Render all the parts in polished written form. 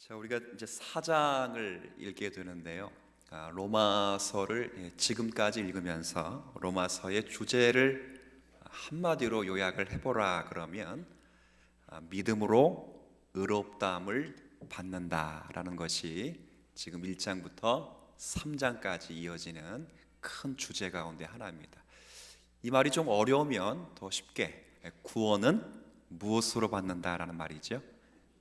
자, 우리가 이제 4장을 읽게 되는데요. 로마서를 지금까지 읽으면서 로마서의 주제를 한마디로 요약을 해보라 그러면 믿음으로 의롭다함을 받는다라는 것이 지금 1장부터 3장까지 이어지는 큰 주제 가운데 하나입니다. 이 말이 좀 어려우면 더 쉽게 구원은 무엇으로 받는다라는 말이죠.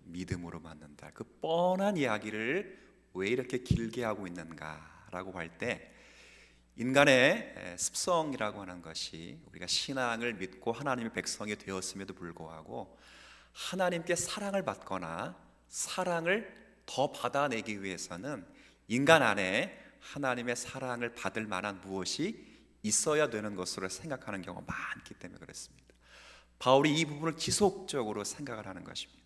믿음으로 받는다. 그 뻔한 이야기를 왜 이렇게 길게 하고 있는가라고 할 때 인간의 습성이라고 하는 것이 우리가 신앙을 믿고 하나님의 백성이 되었음에도 불구하고 하나님께 사랑을 받거나 사랑을 더 받아내기 위해서는 인간 안에 하나님의 사랑을 받을 만한 무엇이 있어야 되는 것으로 생각하는 경우가 많기 때문에 그렇습니다. 바울이 이 부분을 지속적으로 생각을 하는 것입니다.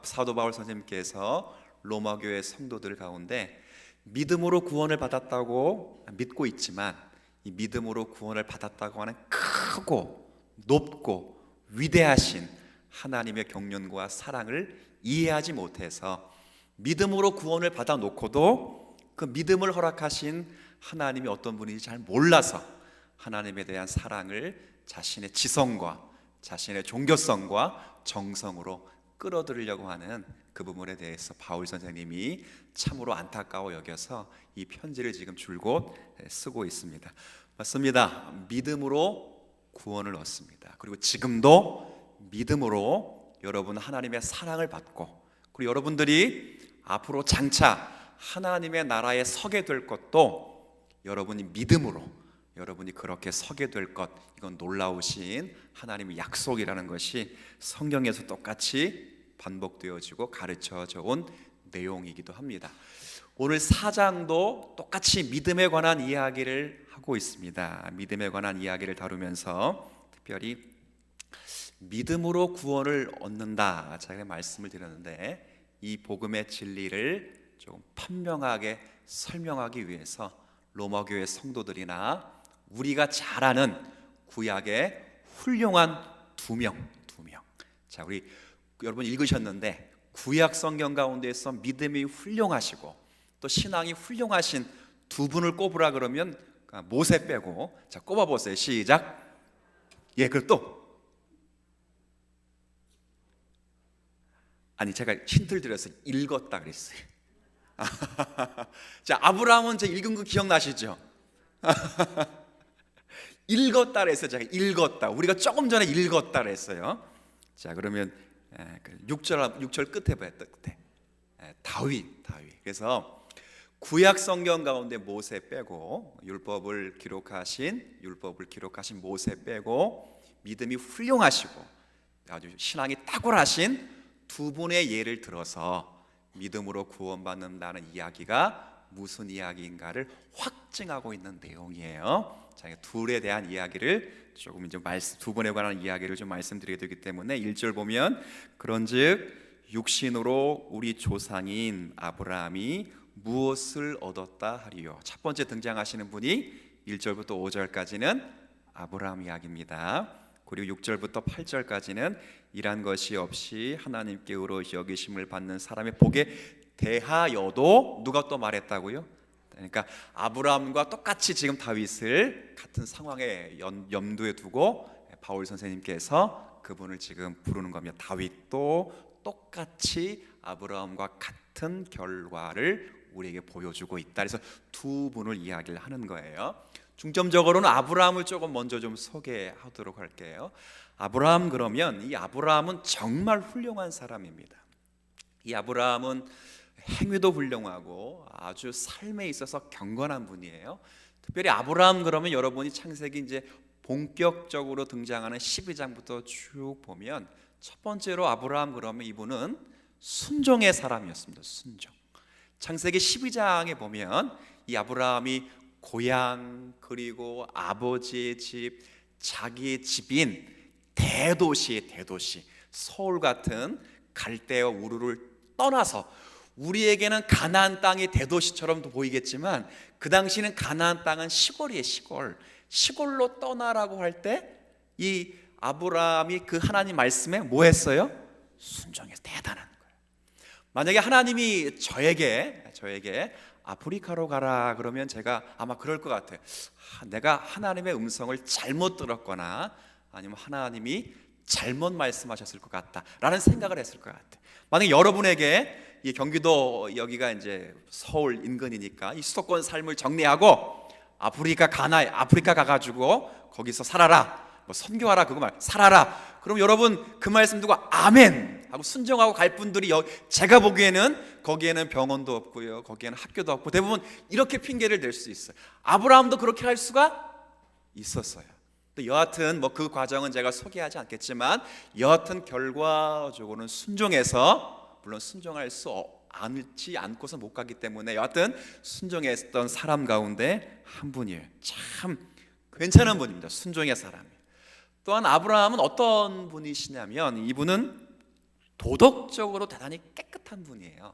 사도 바울 선생님께서 로마 교회 성도들 가운데 믿음으로 구원을 받았다고 믿고 있지만 이 믿음으로 구원을 받았다고 하는 크고 높고 위대하신 하나님의 경륜과 사랑을 이해하지 못해서 믿음으로 구원을 받아 놓고도 그 믿음을 허락하신 하나님이 어떤 분인지 잘 몰라서 하나님에 대한 사랑을 자신의 지성과 자신의 종교성과 정성으로 끌어들이려고 하는 그 부분에 대해서 바울 선생님이 참으로 안타까워 여겨서 이 편지를 지금 줄곧 쓰고 있습니다. 맞습니다. 믿음으로 구원을 얻습니다. 그리고 지금도 믿음으로 여러분 하나님의 사랑을 받고 그리고 여러분들이 앞으로 장차 하나님의 나라에 서게 될 것도 여러분이 믿음으로 여러분이 그렇게 서게 될 것, 이건 놀라우신 하나님의 약속이라는 것이 성경에서 똑같이 반복되어지고 가르쳐져 온 내용이기도 합니다. 오늘 4장도 똑같이 믿음에 관한 이야기를 하고 있습니다. 믿음에 관한 이야기를 다루면서 특별히 믿음으로 구원을 얻는다 제가 말씀을 드렸는데 이 복음의 진리를 조금 판명하게 설명하기 위해서 로마 교회 성도들이나 우리가 잘 아는 구약의 훌륭한 두 명. 자, 우리 여러분 읽으셨는데 구약 성경 가운데서 믿음이 훌륭하시고 또 신앙이 훌륭하신 두 분을 꼽으라 그러면 모세 빼고 자 꼽아보세요. 시작. 예, 그리고 또 아니 제가 힌트를 드려서 읽었다 그랬어요. 자, 아브라함은 제가 읽은 거 기억나시죠? 읽었다 그랬어요. 제가 읽었다. 우리가 조금 전에 읽었다 그랬어요. 자, 그러면 6절 끝에 봐요. 끝에 다윗. 그래서 구약 성경 가운데 모세 빼고 율법을 기록하신 모세 빼고 믿음이 훌륭하시고 아주 신앙이 탁월하신 두 분의 예를 들어서 믿음으로 구원받는다는 이야기가 무슨 이야기인가를 확증하고 있는 내용이에요. 자, 둘에 대한 이야기를 조금 이제 두 분에 관한 이야기를 좀 말씀드리게 되기 때문에 1절 보면 그런즉 육신으로 우리 조상인 아브라함이 무엇을 얻었다 하리요. 첫 번째 등장하시는 분이 1절부터 5절까지는 아브라함 이야기입니다. 그리고 6절부터 8절까지는 이란 것이 없이 하나님께 의로우시 여기심을 받는 사람의 복에 대하여도 누가 또 말했다고요? 그러니까 아브라함과 똑같이 지금 다윗을 같은 상황에 염두에 두고 바울 선생님께서 그분을 지금 부르는 겁니다. 다윗도 똑같이 아브라함과 같은 결과를 우리에게 보여주고 있다. 그래서 두 분을 이야기를 하는 거예요. 중점적으로는 아브라함을 조금 먼저 좀 소개하도록 할게요. 아브라함 그러면 이 아브라함은 정말 훌륭한 사람입니다. 이 아브라함은 행위도 훌륭하고 아주 삶에 있어서 경건한 분이에요. 특별히 아브라함 그러면 여러분이 창세기 이제 본격적으로 등장하는 12장부터 쭉 보면 첫 번째로 아브라함 그러면 이분은 순종의 사람이었습니다. 순종. 창세기 12장에 보면 이 아브라함이 고향 그리고 아버지의 집, 자기의 집인 대도시 서울 같은 갈대와 우르를 떠나서 우리에게는 가나안 땅이 대도시처럼도 보이겠지만 그 당시는 가나안 땅은 시골이에요. 시골로 떠나라고 할 때 이 아브라함이 그 하나님 말씀에 뭐 했어요? 순종해서 대단한 거예요. 만약에 하나님이 저에게 아프리카로 가라 그러면 제가 아마 그럴 것 같아요. 내가 하나님의 음성을 잘못 들었거나 아니면 하나님이 잘못 말씀하셨을 것 같다라는 생각을 했을 것 같아요. 만약 여러분에게 이 경기도 여기가 이제 서울 인근이니까 이 수도권 삶을 정리하고 아프리카 가가지고 거기서 살아라, 뭐 선교하라, 그거 말 살아라. 그럼 여러분 그 말씀 듣고 아멘 하고 순종하고 갈 분들이 제가 보기에는 거기에는 병원도 없고요, 거기에는 학교도 없고 대부분 이렇게 핑계를 댈 수 있어요. 아브라함도 그렇게 할 수가 있었어요. 또 여하튼 뭐 그 과정은 제가 소개하지 않겠지만 여하튼 결과적으로는 순종해서, 물론 순종할 수 않지 않고서 못 가기 때문에 여하튼 순종했던 사람 가운데 한 분이에요. 참 괜찮은 분입니다. 순종의 사람. 또한 아브라함은 어떤 분이시냐면 이분은 도덕적으로 대단히 깨끗한 분이에요.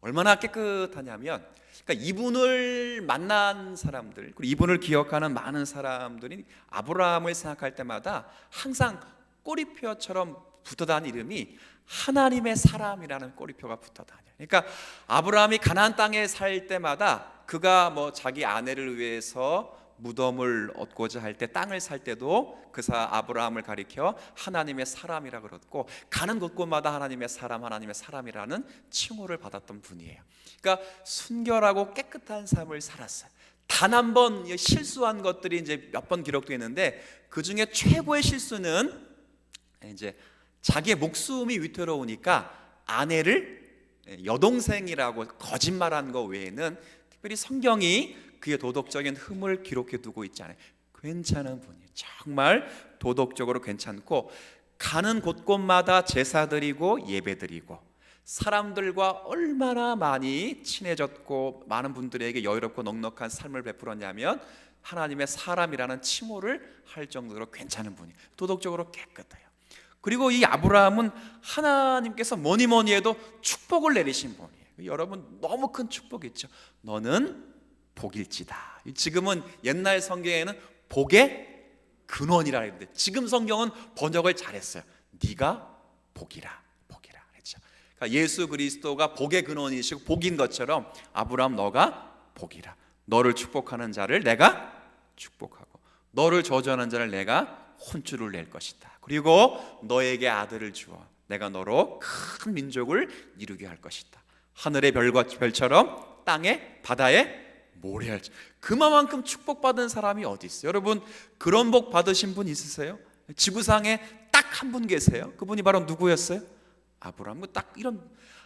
얼마나 깨끗하냐면, 그러니까 이분을 만난 사람들, 그리고 이분을 기억하는 많은 사람들이 아브라함을 생각할 때마다 항상 꼬리표처럼 붙어다니는 이름이 하나님의 사람이라는 꼬리표가 붙어다녀요. 그러니까 아브라함이 가나안 땅에 살 때마다 그가 뭐 자기 아내를 위해서 무덤을 얻고자 할 때, 땅을 살 때도 그 아브라함을 가리켜 하나님의 사람이라 그랬고, 가는 곳곳마다 하나님의 사람이라는 칭호를 받았던 분이에요. 그러니까 순결하고 깨끗한 삶을 살았어요. 단 한 번 실수한 것들이 이제 몇 번 기록되어 있는데 그 중에 최고의 실수는 이제 자기의 목숨이 위태로우니까 아내를 여동생이라고 거짓말한 거 외에는 특별히 성경이 그의 도덕적인 흠을 기록해 두고 있지 않아요. 괜찮은 분이에요. 정말 도덕적으로 괜찮고 가는 곳곳마다 제사 드리고 예배 드리고 사람들과 얼마나 많이 친해졌고 많은 분들에게 여유롭고 넉넉한 삶을 베풀었냐면 하나님의 사람이라는 칭호를 할 정도로 괜찮은 분이에요. 도덕적으로 깨끗해요. 그리고 이 아브라함은 하나님께서 뭐니 해도 축복을 내리신 분이에요. 여러분 너무 큰 축복이 있죠. 너는 복일지다. 지금은 옛날 성경에는 복의 근원이라 했는데 지금 성경은 번역을 잘했어요. 네가 복이라 그랬죠. 그러니까 예수 그리스도가 복의 근원이시고 복인 것처럼 아브라함 너가 복이라. 너를 축복하는 자를 내가 축복하고 너를 저주하는 자를 내가 혼쭐을 낼 것이다. 그리고 너에게 아들을 주어 내가 너로 큰 민족을 이루게 할 것이다. 하늘의 별과 별처럼 땅에 바다에 모래알처럼. 그만큼 축복받은 사람이 어디 있어요? 여러분 그런 복 받으신 분 있으세요? 지구상에 딱 한 분 계세요. 그분이 바로 누구였어요? 아브라함. 딱 이런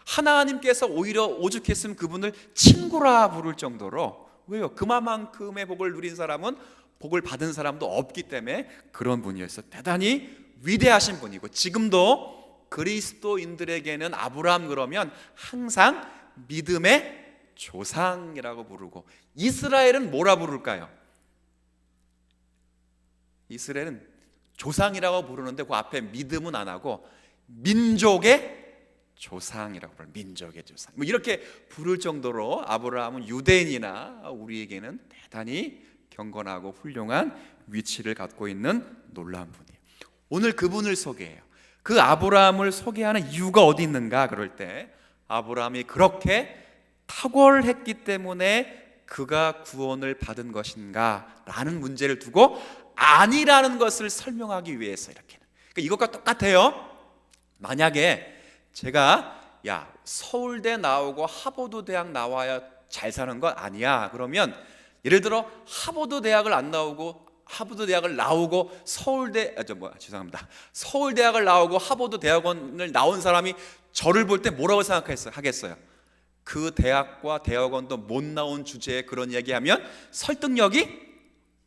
하나님께서 오히려 오죽했으면 그분을 친구라 부를 정도로. 왜요? 그만큼의 복을 누린 사람은 복을 받은 사람도 없기 때문에 그런 분이었어요. 대단히 위대하신 분이고 지금도 그리스도인들에게는 아브라함 그러면 항상 믿음의 조상이라고 부르고, 이스라엘은 뭐라 부를까요? 이스라엘은 조상이라고 부르는데 그 앞에 믿음은 안 하고 민족의 조상이라고 부르는, 민족의 조상 뭐 이렇게 부를 정도로 아브라함은 유대인이나 우리에게는 대단히 경건하고 훌륭한 위치를 갖고 있는 놀라운 분이에요. 오늘 그분을 소개해요. 그 아브라함을 소개하는 이유가 어디 있는가 그럴 때 아브라함이 그렇게 탁월했기 때문에 그가 구원을 받은 것인가 라는 문제를 두고 아니라는 것을 설명하기 위해서 이렇게는. 그러니까 이것과 똑같아요. 만약에 제가 서울대 나오고 하버드 대학 나와야 잘 사는 건 아니야 그러면, 예를 들어 하버드 대학을 안 나오고 하버드 대학을 나오고 서울대학을 나오고 하버드 대학원을 나온 사람이 저를 볼 때 뭐라고 하겠어요? 그 대학과 대학원도 못 나온 주제에 그런 얘기하면 설득력이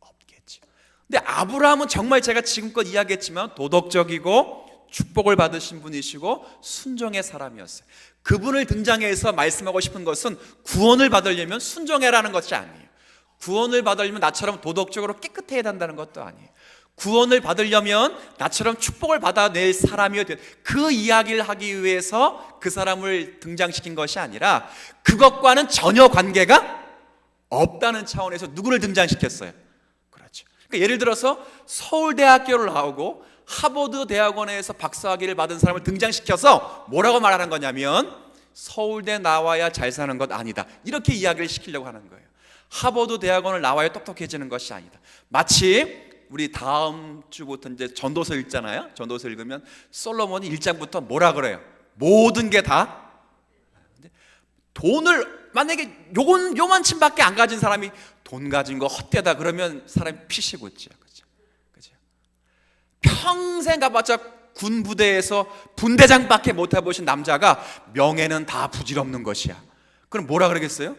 없겠죠. 근데 아브라함은 정말 제가 지금껏 이야기했지만 도덕적이고 축복을 받으신 분이시고 순종의 사람이었어요. 그분을 등장해서 말씀하고 싶은 것은 구원을 받으려면 순종해라는 것이 아니에요. 구원을 받으려면 나처럼 도덕적으로 깨끗해야 한다는 것도 아니에요. 구원을 받으려면 나처럼 축복을 받아낼 사람이어야 돼요. 그 이야기를 하기 위해서 그 사람을 등장시킨 것이 아니라 그것과는 전혀 관계가 없다는 차원에서 누구를 등장시켰어요? 그렇죠. 그러니까 예를 들어서 서울대학교를 나오고 하버드 대학원에서 박사학위를 받은 사람을 등장시켜서 뭐라고 말하는 거냐면 서울대 나와야 잘 사는 것 아니다. 이렇게 이야기를 시키려고 하는 거예요. 하버드 대학원을 나와야 똑똑해지는 것이 아니다. 마치 우리 다음 주부터 이제 전도서 읽잖아요. 전도서 읽으면 솔로몬이 1장부터 뭐라 그래요? 모든 게 다 돈을 만약에 요만큼밖에 안 가진 사람이 돈 가진 거 헛되다 그러면 사람이 피식 웃죠. 그죠? 평생 가봤자 군 부대에서 분대장밖에 못 해보신 남자가 명예는 다 부질없는 것이야. 그럼 뭐라 그러겠어요?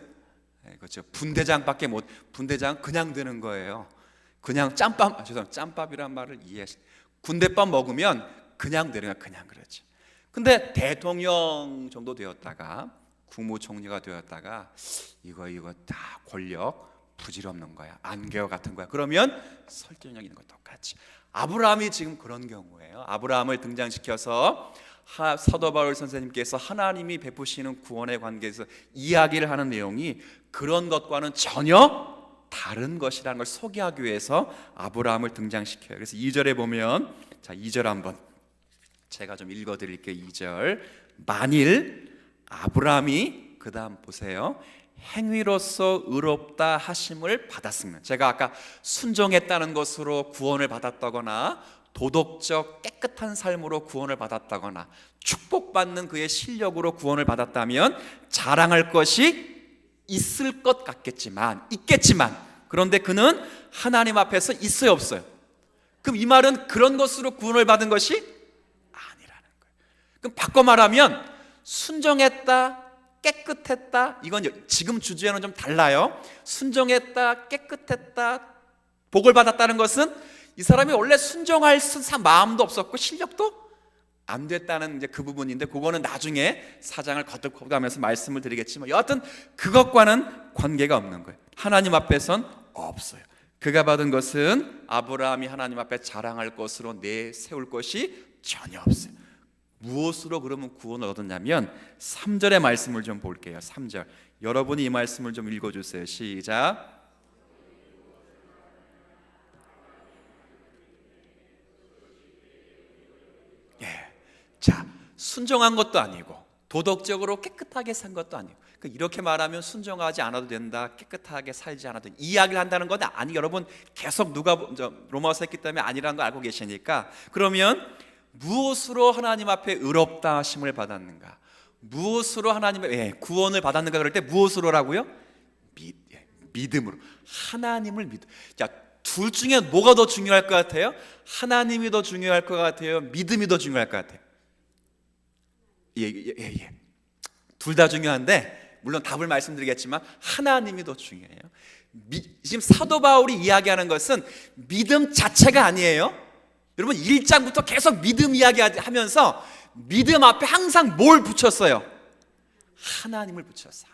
그렇죠. 분대장 그냥 되는 거예요. 그냥 짬밥이란 말을 군대밥 먹으면 그냥 되는 거야. 그냥 그렇지. 근데 대통령 정도 되었다가 국무총리가 되었다가 이거 다 권력 부질없는 거야. 안개와 같은 거야. 그러면 설득력 있는 거 똑같이. 아브라함이 지금 그런 경우예요. 아브라함을 등장시켜서 사도 바울 선생님께서 하나님이 베푸시는 구원의 관계에서 이야기를 하는 내용이 그런 것과는 전혀 다른 것이라는 걸 소개하기 위해서 아브라함을 등장시켜요. 그래서 2절에 보면, 자 2절 한번 제가 좀 읽어드릴게요. 2절. 만일 아브라함이, 그 다음 보세요, 행위로서 의롭다 하심을 받았으면, 제가 아까 순종했다는 것으로 구원을 받았다거나 도덕적 깨끗한 삶으로 구원을 받았다거나 축복받는 그의 실력으로 구원을 받았다면 자랑할 것이 있을 것 같겠지만, 있겠지만, 그런데 그는 하나님 앞에서 있어요, 없어요? 그럼 이 말은 그런 것으로 구원을 받은 것이 아니라는 거예요. 그럼 바꿔 말하면 순종했다, 깨끗했다, 이건 지금 주제와는 좀 달라요. 순종했다, 깨끗했다, 복을 받았다는 것은 이 사람이 원래 순종할 마음도 없었고 실력도 안 됐다는 이제 그 부분인데, 그거는 나중에 사장을 거듭하면서 말씀을 드리겠지만, 여하튼 그것과는 관계가 없는 거예요. 하나님 앞에선 없어요. 그가 받은 것은 아브라함이 하나님 앞에 자랑할 것으로 내세울 것이 전혀 없어요. 무엇으로 그러면 구원을 얻었냐면 3절의 말씀을 좀 볼게요. 3절. 여러분이 이 말씀을 좀 읽어주세요. 시작. 자, 순종한 것도 아니고 도덕적으로 깨끗하게 산 것도 아니고, 이렇게 말하면 순종하지 않아도 된다, 깨끗하게 살지 않아도 된다, 이야기를 한다는 건 아니, 여러분 계속 로마서 했기 때문에 아니라는 거 알고 계시니까, 그러면 무엇으로 하나님 앞에 의롭다 하심을 받았는가, 무엇으로 하나님의 구원을 받았는가, 그럴 때 무엇으로라고요? 믿음으로. 하나님을 믿음. 자, 둘 중에 뭐가 더 중요할 것 같아요? 하나님이 더 중요할 것 같아요? 믿음이 더 중요할 것 같아요? 둘 다 중요한데, 물론 답을 말씀드리겠지만 하나님이 더 중요해요. 지금 사도 바울이 이야기하는 것은 믿음 자체가 아니에요. 여러분 1장부터 계속 믿음 이야기하면서 믿음 앞에 항상 뭘 붙였어요? 하나님을 붙였어.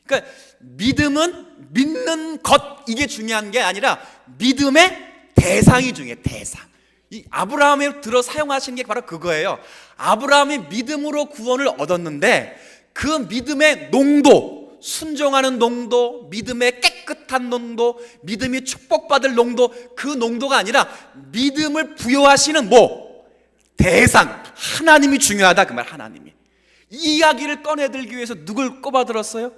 그러니까 믿음은 믿는 것, 이게 중요한 게 아니라 믿음의 대상이 중요해요. 대상. 이 아브라함을 들어 사용하신 게 바로 그거예요. 아브라함이 믿음으로 구원을 얻었는데 그 믿음의 농도, 순종하는 농도, 믿음의 깨끗한 농도, 믿음이 축복받을 농도, 그 농도가 아니라 믿음을 부여하시는 대상, 하나님이 중요하다, 그 말. 하나님이. 이 이야기를 꺼내들기 위해서 누굴 꼽아들었어요?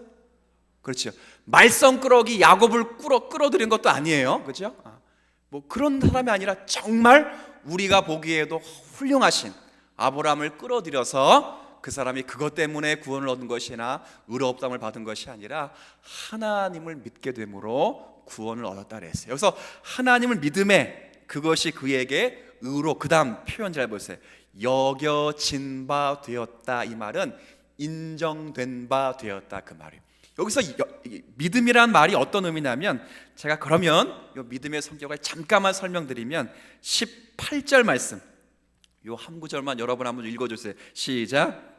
그렇죠. 말썽꾸러기 야곱을 끌어들인 것도 아니에요. 그렇죠? 그런 사람이 아니라 정말 우리가 보기에도 훌륭하신 아브라함을 끌어들여서 그 사람이 그것 때문에 구원을 얻은 것이나 의롭다함을 받은 것이 아니라 하나님을 믿게 됨으로 구원을 얻었다 그랬어요. 여기서 하나님을 믿음에, 그것이 그에게 의로, 그 다음 표현 잘 보세요. 여겨진 바 되었다, 이 말은 인정된 바 되었다, 그 말이에요. 여기서 믿음이라는 말이 어떤 의미냐면, 제가 그러면 이 믿음의 성격을 잠깐만 설명드리면 18절 말씀, 이 한 구절만 여러분 한번 읽어주세요. 시작.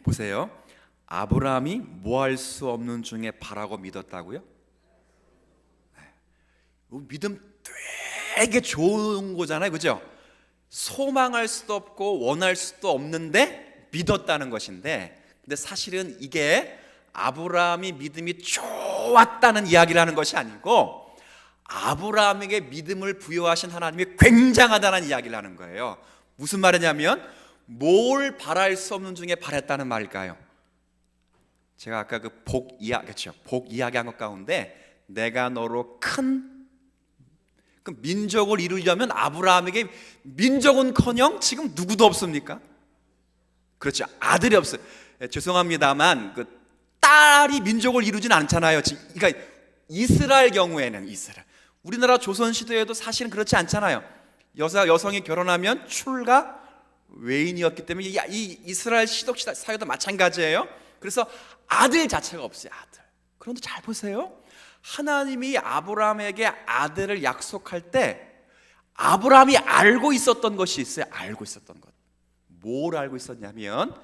보세요. 아브라함이 뭐 할 수 없는 중에 바라고 믿었다고요? 믿음 되게 좋은 거잖아요, 그죠? 소망할 수도 없고 원할 수도 없는데 믿었다는 것인데, 근데 사실은 이게 아브라함이 믿음이 좋았다는 이야기를 하는 것이 아니고 아브라함에게 믿음을 부여하신 하나님이 굉장하다는 이야기를 하는 거예요. 무슨 말이냐면 뭘 바랄 수 없는 중에 바랬다는 말일까요? 제가 아까 복 이야기한 것 가운데 내가 너로 큰 그 민족을 이루려면 아브라함에게 민족은커녕 지금 누구도 없습니까? 그렇죠. 아들이 없어요. 죄송합니다만 그 딸이 민족을 이루진 않잖아요. 그러니까 이스라엘 경우에는 우리나라 조선 시대에도 사실은 그렇지 않잖아요. 여성이 결혼하면 출가 외인이었기 때문에 이 이스라엘 시독 사회도 마찬가지예요. 그래서 아들 자체가 없어요. 아들. 그런데 잘 보세요. 하나님이 아브라함에게 아들을 약속할 때 아브라함이 알고 있었던 것이 있어요. 알고 있었던 것. 뭘 알고 있었냐면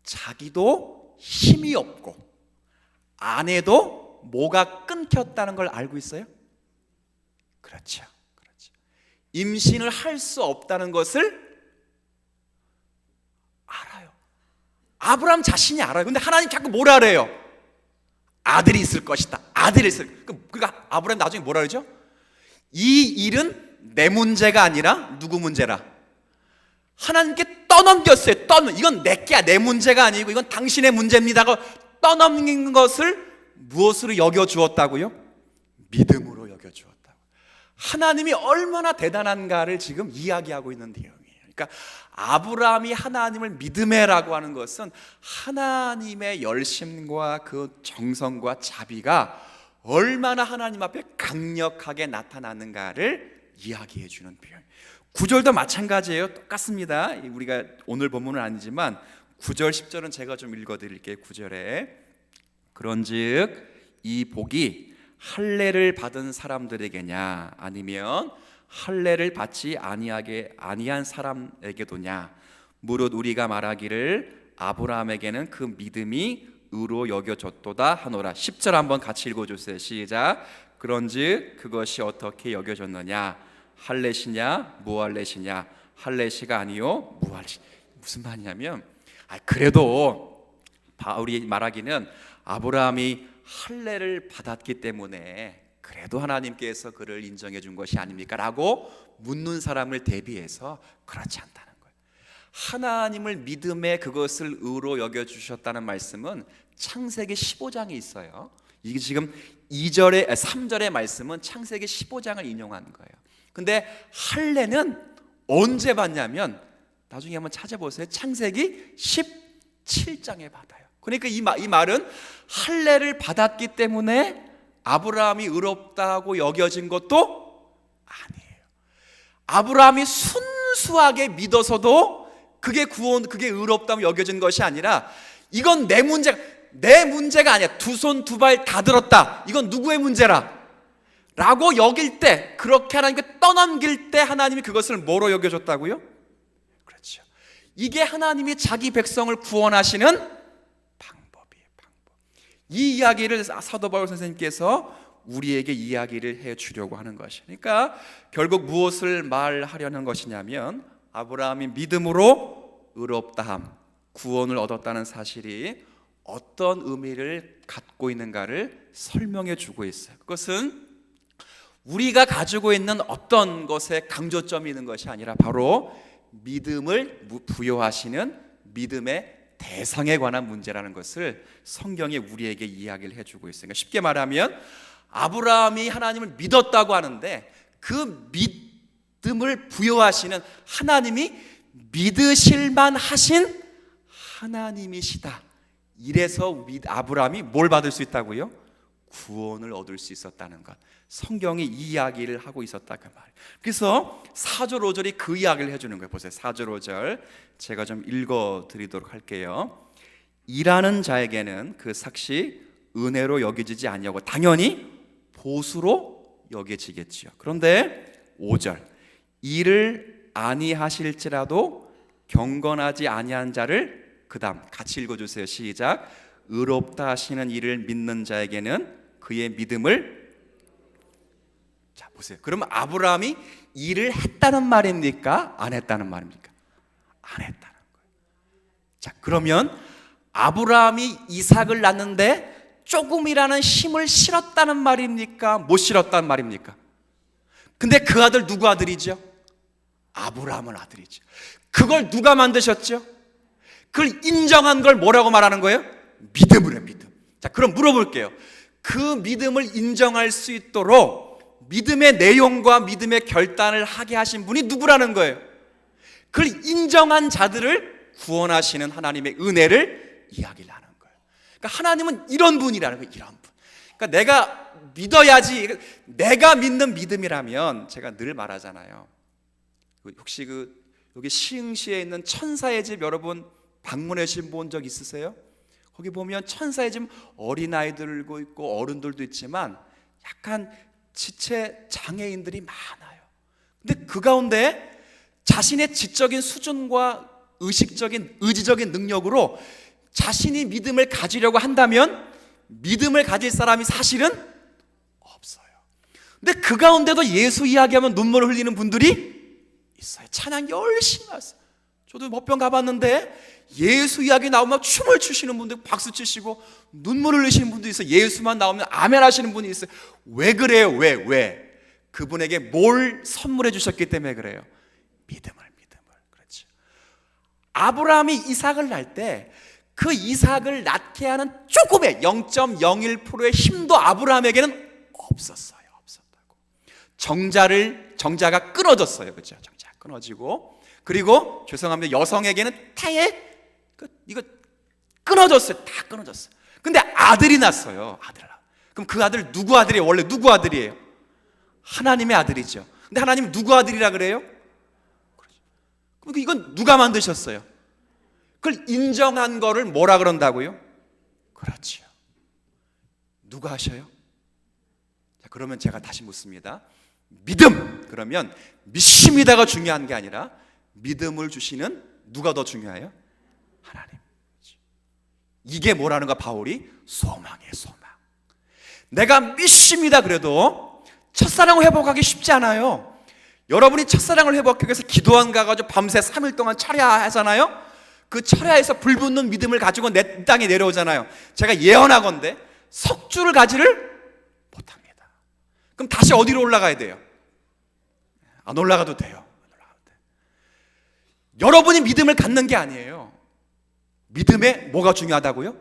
자기도 힘이 없고 아내도 뭐가 끊겼다는 걸 알고 있어요? 그렇죠. 임신을 할 수 없다는 것을 알아요. 아브라함 자신이 알아요. 근데 하나님 자꾸 뭐라 그래요? 아들이 있을 것이다. 그러니까 아브라함 나중에 뭐라 그러죠? 이 일은 내 문제가 아니라 누구 문제라? 하나님께 떠넘겼어요. 이건 내 문제가 아니고 이건 당신의 문제입니다고 떠넘긴 것을 무엇으로 여겨주었다고요? 믿음으로 여겨주었다고. 하나님이 얼마나 대단한가를 지금 이야기하고 있는 내용이에요. 그러니까 아브라함이 하나님을 믿음해라고 하는 것은 하나님의 열심과 그 정성과 자비가 얼마나 하나님 앞에 강력하게 나타나는가를 이야기해 주는 표현. 9절도 마찬가지예요. 똑같습니다. 우리가 오늘 본문은 아니지만 9절 10절은 제가 좀 읽어드릴게요. 9절에 그런즉 이 복이 할례를 받은 사람들에게냐 아니면 할례를 받지 아니한 사람에게도냐 무릇 우리가 말하기를 아브라함에게는 그 믿음이 의로 여겨졌도다 하노라. 10절 한번 같이 읽어주세요. 시작. 그런즉 그것이 어떻게 여겨졌느냐 할례시냐 무할례시냐 할례시가 아니요 무할례시. 무슨 말이냐면 그래도 바울이 말하기는 아브라함이 할례를 받았기 때문에 그래도 하나님께서 그를 인정해 준 것이 아닙니까? 라고 묻는 사람을 대비해서 그렇지 않다는 거예요. 하나님을 믿음에 그것을 의로 여겨주셨다는 말씀은 창세기 15장에 있어요. 이게 지금 3절의 말씀은 창세기 15장을 인용하는 거예요. 근데 할례는 언제 받냐면 나중에 한번 찾아보세요. 창세기 17장에 받아요. 그러니까 이 말은 할례를 받았기 때문에 아브라함이 의롭다고 여겨진 것도 아니에요. 아브라함이 순수하게 믿어서도 그게 의롭다고 여겨진 것이 아니라 이건 내 문제가 아니야. 두 손 두 발 다 들었다. 이건 누구의 문제라? 라고 여길 때, 그렇게 하나님께 떠넘길 때 하나님이 그것을 뭐로 여겨줬다고요? 그렇죠. 이게 하나님이 자기 백성을 구원하시는 방법이에요. 이 이야기를 사도 바울 선생님께서 우리에게 이야기를 해 주려고 하는 것이. 그러니까 결국 무엇을 말하려는 것이냐면 아브라함이 믿음으로 의롭다함, 구원을 얻었다는 사실이 어떤 의미를 갖고 있는가를 설명해 주고 있어요. 그것은 우리가 가지고 있는 어떤 것에 강조점이 있는 것이 아니라 바로 믿음을 부여하시는 믿음의 대상에 관한 문제라는 것을 성경이 우리에게 이야기를 해주고 있으니까 쉽게 말하면 아브라함이 하나님을 믿었다고 하는데 그 믿음을 부여하시는 하나님이 믿으실만 하신 하나님이시다. 이래서 아브라함이 뭘 받을 수 있다고요? 구원을 얻을 수 있었다는 것. 성경이 이 이야기를 하고 있었다 그 말. 그래서 4절 5절이 그 이야기를 해주는 거예요. 보세요. 4절 5절 제가 좀 읽어드리도록 할게요. 일하는 자에게는 그 삭시 은혜로 여겨지지 아니하고 당연히 보수로 여겨지겠지요. 그런데 5절 일을 아니하실지라도 경건하지 아니한 자를 그 다음 같이 읽어주세요. 시작. 의롭다 하시는 이를 믿는 자에게는 그의 믿음을. 자 보세요. 그러면 아브라함이 일을 했다는 말입니까? 안 했다는 말입니까? 안 했다는 거예요. 자 그러면 아브라함이 이삭을 낳는데 조금이라는 힘을 실었다는 말입니까? 못 실었다는 말입니까? 근데 그 아들 누구 아들이죠? 아브라함의 아들이죠. 그걸 누가 만드셨죠? 그걸 인정한 걸 뭐라고 말하는 거예요? 믿음으로, 믿음. 자, 그럼 물어볼게요. 그 믿음을 인정할 수 있도록 믿음의 내용과 믿음의 결단을 하게 하신 분이 누구라는 거예요? 그걸 인정한 자들을 구원하시는 하나님의 은혜를 이야기를 하는 거예요. 그러니까 하나님은 이런 분이라는 거예요. 이런 분. 그러니까 내가 믿어야지. 내가 믿는 믿음이라면 제가 늘 말하잖아요. 혹시 여기 시흥시에 있는 천사의 집 여러분 방문해 본 적 있으세요? 거기 보면 천사의 집 어린아이들도 있고 어른들도 있지만 약간 지체 장애인들이 많아요. 근데 그 가운데 자신의 지적인 수준과 의지적인 능력으로 자신이 믿음을 가지려고 한다면 믿음을 가질 사람이 사실은 없어요. 근데 그 가운데도 예수 이야기하면 눈물을 흘리는 분들이 있어요. 찬양 열심히 하세요. 저도 법병 가봤는데 예수 이야기 나오면 춤을 추시는 분들, 박수 치시고 눈물을 흘리시는 분도 있어요. 예수만 나오면 아멘 하시는 분이 있어요. 왜 그래요? 왜? 그분에게 뭘 선물해 주셨기 때문에 그래요. 믿음을. 그렇죠. 아브라함이 이삭을 낳을 때 그 이삭을 낳게 하는 조금의 0.01%의 힘도 아브라함에게는 없었다고. 정자가 끊어졌어요. 그렇죠? 정자가 끊어지고, 그리고 죄송합니다, 여성에게는 이거 끊어졌어요. 다 끊어졌어요. 근데 아들이 났어요. 그럼 그 아들 누구 아들이에요? 원래 누구 아들이에요? 하나님의 아들이죠. 근데 하나님 누구 아들이라 그래요? 그럼 이건 누가 만드셨어요? 그걸 인정한 거를 뭐라 그런다고요? 그렇죠. 누가 하셔요? 자, 그러면 제가 다시 묻습니다. 믿음, 그러면 믿습니다가 중요한 게 아니라 믿음을 주시는 누가 더 중요해요? 하나님. 이게 뭐라는 거? 바울이 소망이에요. 소망. 내가 믿습니다 그래도 첫사랑을 회복하기 쉽지 않아요. 여러분이 첫사랑을 회복하기 위해서 기도원 가가지고 밤새 3일 동안 철야하잖아요. 그 철야에서 불붙는 믿음을 가지고 내 땅에 내려오잖아요. 제가 예언하건대 석주를 가지를 못합니다. 그럼 다시 어디로 올라가야 돼요? 안 올라가도 돼요. 여러분이 믿음을 갖는 게 아니에요. 믿음에 뭐가 중요하다고요?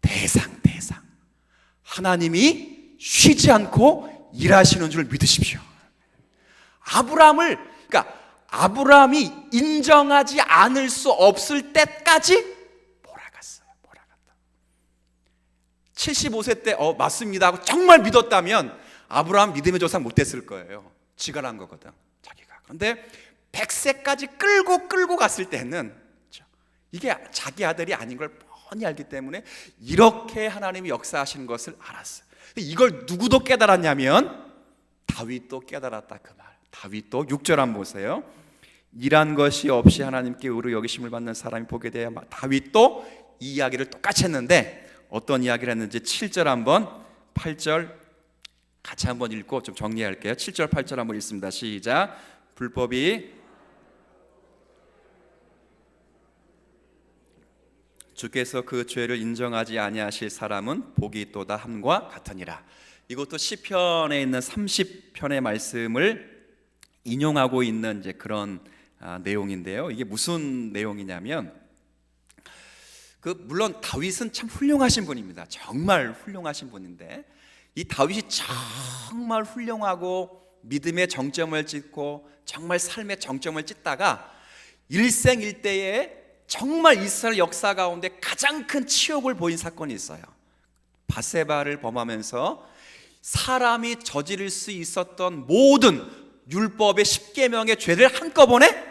대상. 하나님이 쉬지 않고 일하시는 줄 믿으십시오. 아브라함이 인정하지 않을 수 없을 때까지 몰아갔어요. 75세 때 맞습니다 하고 정말 믿었다면 아브라함 믿음의 조상 못 됐을 거예요. 지가 난 거거든, 자기가. 그런데 100세까지 끌고 갔을 때는 이게 자기 아들이 아닌 걸 뻔히 알기 때문에 이렇게 하나님이 역사하시는 것을 알았어요. 이걸 누구도 깨달았냐면 다윗도 깨달았다, 그 말. 다윗도 6절 한번 보세요. 일한 것이 없이 하나님께 의로 여기심을 받는 사람이 보게 되야. 다윗도 이 이야기를 똑같이 했는데 어떤 이야기를 했는지 7절 한번, 8절 같이 한번 읽고 좀 정리할게요. 7절 8절 한번 읽습니다. 시작. 불법이 주께서 그 죄를 인정하지 아니하실 사람은 복이 있도다 함과 같으니라. 이것도 시편에 있는 30편의 말씀을 인용하고 있는 이제 그런 내용인데요. 이게 무슨 내용이냐면 물론 다윗은 참 훌륭하신 분입니다. 정말 훌륭하신 분인데 이 다윗이 정말 훌륭하고 믿음의 정점을 찍고 정말 삶의 정점을 찍다가 일생일대에 정말 이스라엘 역사 가운데 가장 큰 치욕을 보인 사건이 있어요. 밧세바를 범하면서 사람이 저지를 수 있었던 모든 율법의 10계명의 죄를 한꺼번에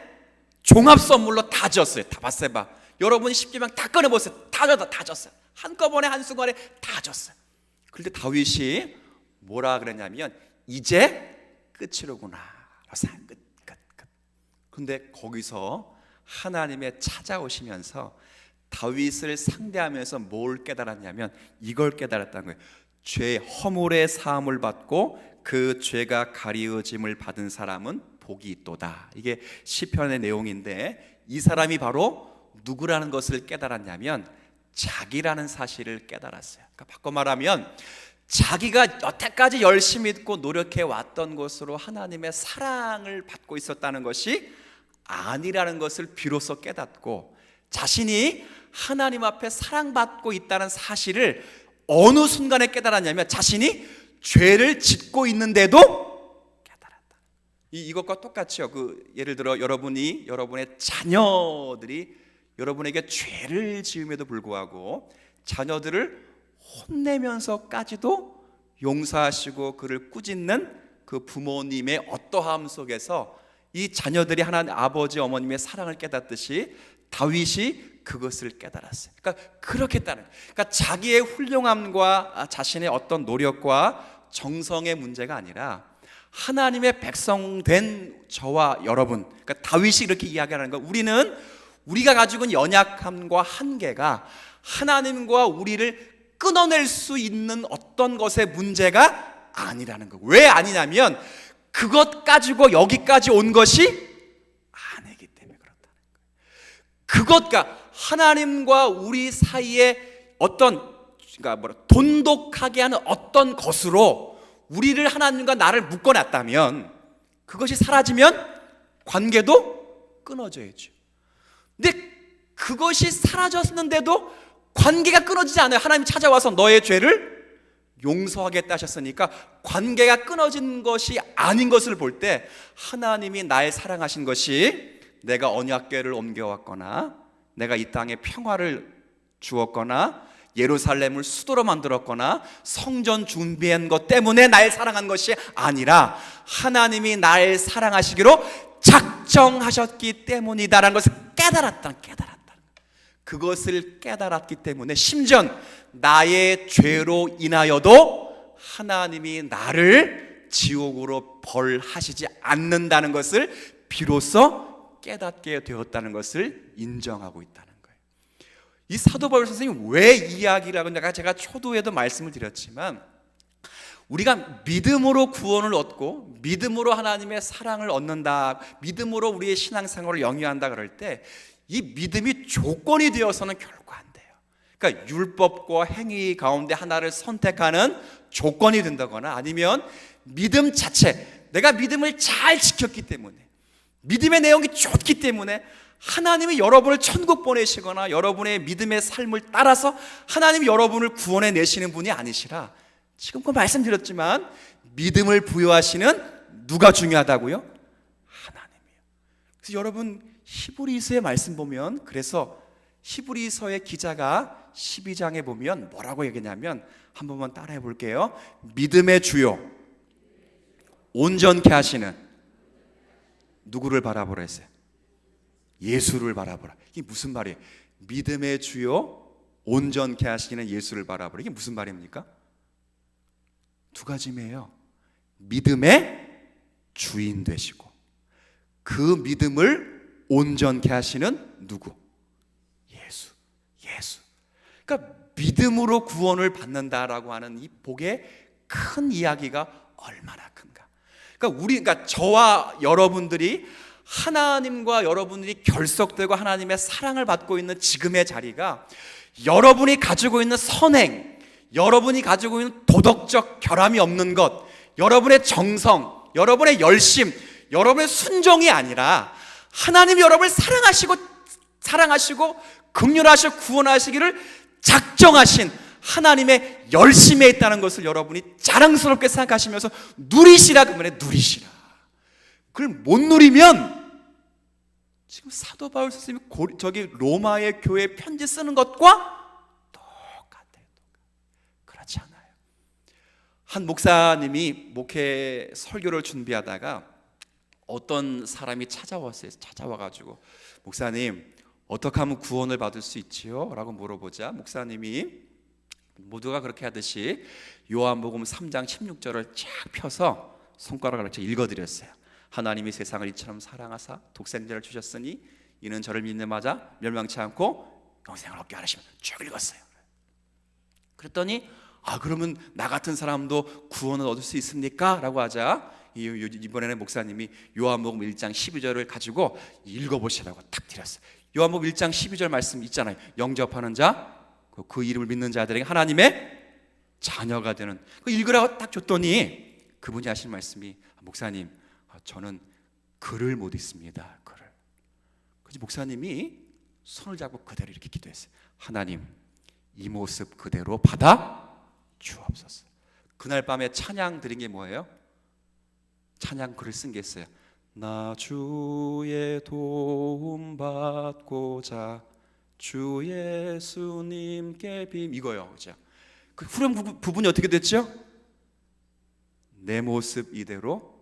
종합 선물로 다 졌어요. 다 밧세바. 여러분이 10계명 다 꺼내보세요. 다 졌어요. 한꺼번에 한순간에 다 졌어요. 그런데 다윗이 뭐라 그랬냐면 이제 끝이로구나. 끝. 그런데 거기서 하나님의 찾아오시면서 다윗을 상대하면서 뭘 깨달았냐면 이걸 깨달았다는 거예요. 죄 허물의 사함을 받고 그 죄가 가리워짐을 받은 사람은 복이 있도다. 이게 시편의 내용인데 이 사람이 바로 누구라는 것을 깨달았냐면 자기라는 사실을 깨달았어요. 그러니까 바꿔 말하면 자기가 여태까지 열심히 믿고 노력해 왔던 것으로 하나님의 사랑을 받고 있었다는 것이 아니라는 것을 비로소 깨닫고, 자신이 하나님 앞에 사랑받고 있다는 사실을 어느 순간에 깨달았냐면 자신이 죄를 짓고 있는데도 깨달았다. 이것과 똑같이요. 예를 들어 여러분의 자녀들이 여러분에게 죄를 지음에도 불구하고 자녀들을 혼내면서까지도 용서하시고 그를 꾸짖는 그 부모님의 어떠함 속에서 이 자녀들이 하나님 아버지 어머님의 사랑을 깨닫듯이 다윗이 그것을 깨달았어요. 그러니까 그렇게 따른, 그러니까 자기의 훌륭함과 자신의 어떤 노력과 정성의 문제가 아니라 하나님의 백성된 저와 여러분, 그러니까 다윗이 이렇게 이야기하는 거, 우리가 가지고 있는 연약함과 한계가 하나님과 우리를 끊어낼 수 있는 어떤 것의 문제가 아니라는 거. 왜 아니냐면 그것 가지고 여기까지 온 것이 아니기 때문에 그렇다는 거예요. 그것과 하나님과 우리 사이에 어떤, 그러니까 돈독하게 하는 어떤 것으로 우리를 하나님과 나를 묶어놨다면, 그것이 사라지면 관계도 끊어져야죠. 근데 그것이 사라졌는데도 관계가 끊어지지 않아요. 하나님 찾아와서 너의 죄를 용서하겠다 하셨으니까 관계가 끊어진 것이 아닌 것을 볼 때, 하나님이 나의 사랑하신 것이 내가 언약궤를 옮겨왔거나 내가 이 땅에 평화를 주었거나 예루살렘을 수도로 만들었거나 성전 준비한 것 때문에 날 사랑한 것이 아니라 하나님이 날 사랑하시기로 작정하셨기 때문이다라는 것을 깨달았다. 그것을 깨달았기 때문에 심지어 나의 죄로 인하여도 하나님이 나를 지옥으로 벌하시지 않는다는 것을 비로소 깨닫게 되었다는 것을 인정하고 있다는 거예요. 이 사도 바울 선생님이 왜 이야기를 하고, 제가 초두에도 말씀을 드렸지만, 우리가 믿음으로 구원을 얻고 믿음으로 하나님의 사랑을 얻는다, 믿음으로 우리의 신앙생활을 영위한다 그럴 때 이 믿음이 조건이 되어서는 결코 안 돼요. 그러니까 율법과 행위 가운데 하나를 선택하는 조건이 된다거나, 아니면 믿음 자체, 내가 믿음을 잘 지켰기 때문에, 믿음의 내용이 좋기 때문에 하나님이 여러분을 천국 보내시거나 여러분의 믿음의 삶을 따라서 하나님이 여러분을 구원해 내시는 분이 아니시라, 지금껏 말씀드렸지만 믿음을 부여하시는 누가 중요하다고요? 하나님이요. 그래서 여러분 히브리서의 말씀 보면, 그래서 히브리서의 기자가 12장에 보면 뭐라고 얘기냐면, 한 번만 따라해 볼게요. 믿음의 주요 온전케 하시는 누구를 바라보라 했어요? 예수를 바라보라. 이게 무슨 말이에요? 믿음의 주요 온전케 하시는 예수를 바라보라. 이게 무슨 말입니까? 두 가지매요. 믿음의 주인 되시고 그 믿음을 온전케 하시는 누구? 예수. 그러니까 믿음으로 구원을 받는다라고 하는 이 복의 큰 이야기가 얼마나 큰가. 그러니까 저와 여러분들이 하나님과 여러분들이 결속되고 하나님의 사랑을 받고 있는 지금의 자리가, 여러분이 가지고 있는 선행, 여러분이 가지고 있는 도덕적 결함이 없는 것, 여러분의 정성, 여러분의 열심, 여러분의 순종이 아니라 하나님이 여러분을 사랑하시고 긍휼하시고 구원하시기를 작정하신 하나님의 열심에 있다는 것을 여러분이 자랑스럽게 생각하시면서 누리시라. 그 말에 누리시라. 그걸 못 누리면 지금 사도 바울 선생님이 저기 로마의 교회 편지 쓰는 것과 똑같아요. 그렇지 않아요. 한 목사님이 목회 설교를 준비하다가 어떤 사람이 찾아와가지고, 목사님 어떻게 하면 구원을 받을 수 있지요? 라고 물어보자 목사님이 모두가 그렇게 하듯이 요한복음 3장 16절을 쫙 펴서 손가락을 이렇게 읽어드렸어요. 하나님이 세상을 이처럼 사랑하사 독생자를 주셨으니 이는 저를 믿는 자마다 멸망치 않고 영생을 얻게 하시면 쭉 읽었어요. 그랬더니 그러면 나 같은 사람도 구원을 얻을 수 있습니까? 라고 하자 이번에는 목사님이 요한복음 1장 12절을 가지고 읽어보시라고 딱 드렸어요. 요한복음 1장 12절 말씀 있잖아요. 영접하는 자, 그 이름을 믿는 자들에게 하나님의 자녀가 되는, 그 읽으라고 딱 줬더니 그분이 하신 말씀이, 목사님, 저는 글을 못 읽습니다. 글을. 그래서 목사님이 손을 잡고 그대로 이렇게 기도했어요. 하나님, 이 모습 그대로 받아 주옵소서. 그날 밤에 찬양 드린 게 뭐예요? 찬양 글을 쓴 게 있어요. 나 주의 도움 받고자 주 예수님께 이거요. 그죠? 그 후렴 부분이 어떻게 됐죠? 내 모습 이대로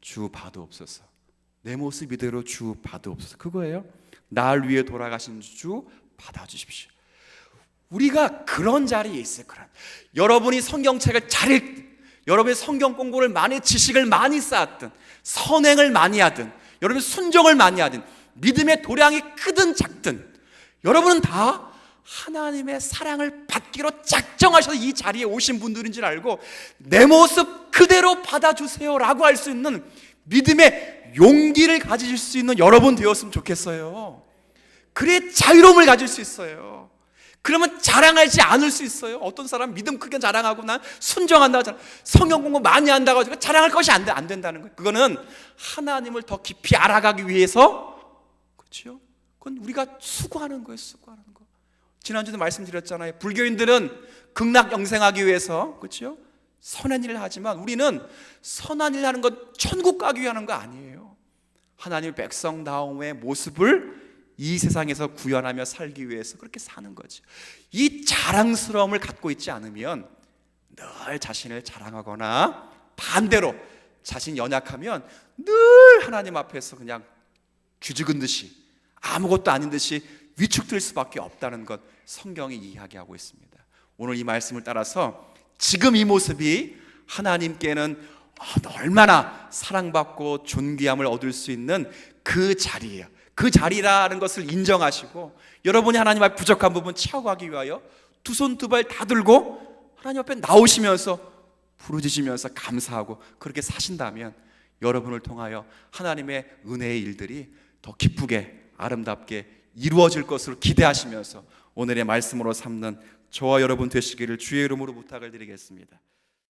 주 받으옵소서. 내 모습 이대로 주 받으옵소서. 그거예요. 날 위해 돌아가신 주 받아주십시오. 우리가 그런 자리에 있어요. 여러분이 성경책을 잘 읽든, 여러분이 성경 공부를 많이, 지식을 많이 쌓았든, 선행을 많이 하든, 여러분이 순종을 많이 하든, 믿음의 도량이 크든 작든, 여러분은 다 하나님의 사랑을 받기로 작정하셔서 이 자리에 오신 분들인 줄 알고 내 모습 그대로 받아주세요 라고 할 수 있는 믿음의 용기를 가지실 수 있는 여러분 되었으면 좋겠어요. 그래 자유로움을 가질 수 있어요. 그러면 자랑하지 않을 수 있어요. 어떤 사람 믿음 크게 자랑하고 난 순종한다고 하잖아요. 성경 공부 많이 한다고 하고 자랑할 것이 안 된다는 거예요. 그거는 하나님을 더 깊이 알아가기 위해서, 그렇죠? 그건 우리가 수고하는 거예요. 수고하는 거. 지난주도 말씀드렸잖아요. 불교인들은 극락 영생하기 위해서, 그렇죠? 선한 일을 하지만 우리는 선한 일을 하는 건 천국 가기 위한 거 아니에요. 하나님의 백성다움의 모습을 이 세상에서 구현하며 살기 위해서 그렇게 사는 거죠. 이 자랑스러움을 갖고 있지 않으면 늘 자신을 자랑하거나, 반대로 자신이 연약하면 늘 하나님 앞에서 그냥 쥐죽은 듯이, 아무것도 아닌 듯이 위축될 수밖에 없다는 것, 성경이 이야기하고 있습니다. 오늘 이 말씀을 따라서 지금 이 모습이 하나님께는 얼마나 사랑받고 존귀함을 얻을 수 있는 그 자리예요. 그 자리라는 것을 인정하시고, 여러분이 하나님 앞에 부족한 부분 채워가기 위하여 두 손 두 발 다 들고 하나님 앞에 나오시면서 부르짖으면서 감사하고 그렇게 사신다면 여러분을 통하여 하나님의 은혜의 일들이 더 기쁘게 아름답게 이루어질 것으로 기대하시면서 오늘의 말씀으로 삼는 저와 여러분 되시기를 주의 이름으로 부탁을 드리겠습니다.